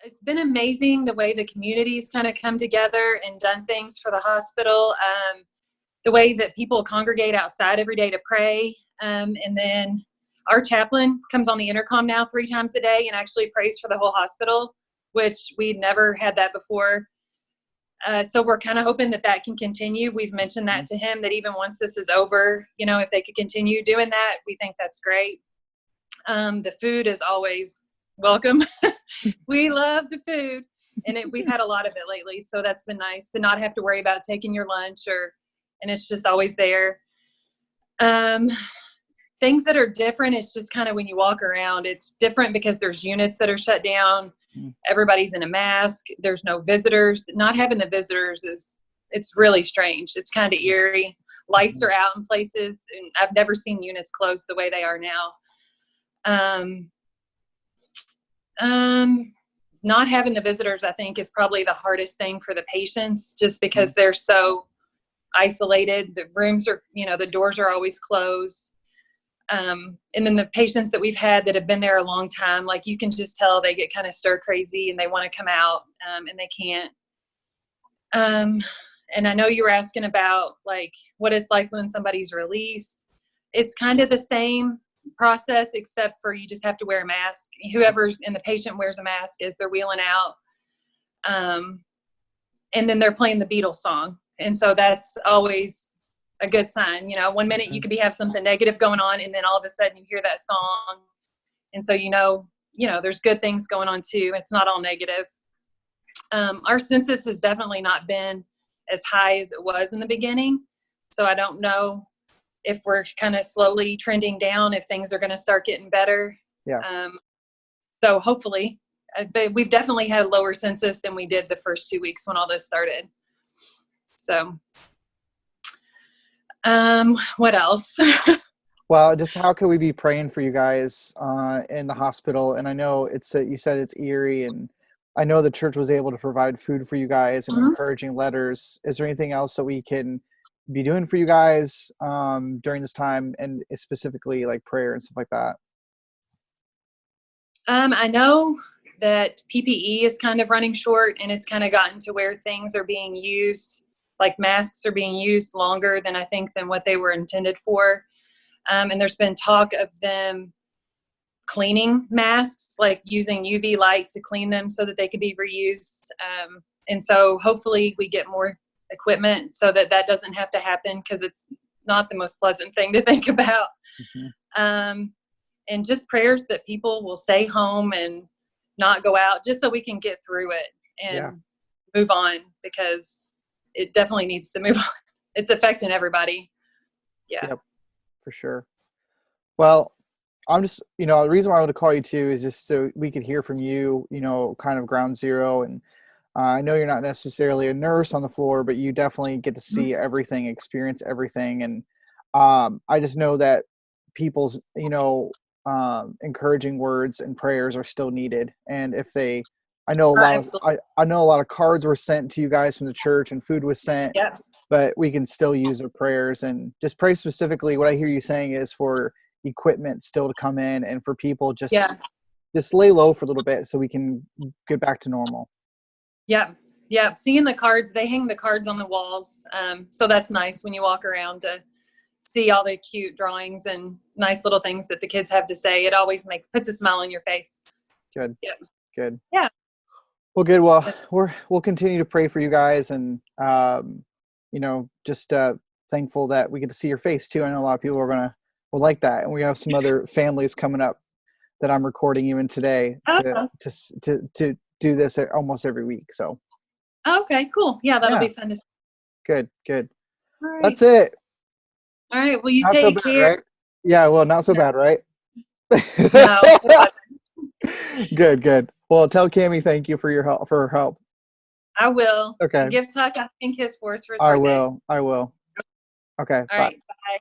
It's been amazing the way the community's kind of come together and done things for the hospital. The way that people congregate outside every day to pray. And then our chaplain comes on the intercom now 3 times a day and actually prays for the whole hospital, which we'd never had that before. So we're kind of hoping that that can continue. We've mentioned that to him, that even once this is over, if they could continue doing that, we think that's great. The food is always welcome. We love the food, and we've had a lot of it lately. So that's been nice to not have to worry about taking your lunch and it's just always there. Things that are different, it's just kind of when you walk around, it's different because there's units that are shut down. Everybody's in a mask. There's no visitors. Not having the visitors it's really strange. It's kind of eerie. Lights are out in places, and I've never seen units closed the way they are now. Not having the visitors, I think, is probably the hardest thing for the patients, just because they're so isolated. The rooms are, the doors are always closed. And then the patients that we've had that have been there a long time, like you can just tell they get kind of stir crazy and they want to come out, and they can't. And I know you were asking about like what it's like when somebody's released. It's kind of the same process, except for you just have to wear a mask. Whoever's in the patient wears a mask as they're wheeling out. And then they're playing the Beatles song. And so that's always a good sign. 1 minute you could have something negative going on, and then all of a sudden you hear that song. And so, there's good things going on too. It's not all negative. Our census has definitely not been as high as it was in the beginning. So I don't know if we're kind of slowly trending down, if things are going to start getting better. Yeah. So hopefully, but we've definitely had a lower census than we did the first 2 weeks when all this started. So, what else? Well, just how can we be praying for you guys in the hospital? And I know you said it's eerie, and I know the church was able to provide food for you guys and encouraging letters. Is there anything else that we can be doing for you guys during this time, and specifically like prayer and stuff like that? I know that PPE is kind of running short, and it's kind of gotten to where things are being used, like masks are being used longer than what they were intended for. And there's been talk of them cleaning masks, like using UV light to clean them so that they could be reused. And so hopefully we get more equipment so that doesn't have to happen, because it's not the most pleasant thing to think about. And just prayers that people will stay home and not go out, just so we can get through it and move on, because it definitely needs to move on. It's affecting everybody. Yeah. Yep, for sure. Well, I'm just, the reason why I wanted to call you too is just so we could hear from you, kind of ground zero. And I know you're not necessarily a nurse on the floor, but you definitely get to see everything, experience everything. And I just know that people's, encouraging words and prayers are still needed. And if I know a lot of cards were sent to you guys from the church, and food was sent, but we can still use their prayers, and just pray specifically. What I hear you saying is for equipment still to come in, and for people just lay low for a little bit so we can get back to normal. Yeah. Seeing the cards, they hang the cards on the walls. So that's nice when you walk around to see all the cute drawings and nice little things that the kids have to say. It always puts a smile on your face. Good. Yep. Good. Yeah. Well, good. Well, we'll continue to pray for you guys, and just thankful that we get to see your face too. I know a lot of people will like that, and we have some other families coming up that I'm recording even today to do this almost every week. So. Okay. Cool. Yeah, that'll be fun to see. Good. All right. That's it. All right. Well, you not take care. Right? Yeah. Well, not so bad, right? No. Good. Well, tell Cammie thank you for her help. I will. Okay. Give Tuck, I think, his for his birthday. I will. Okay. All right. Bye.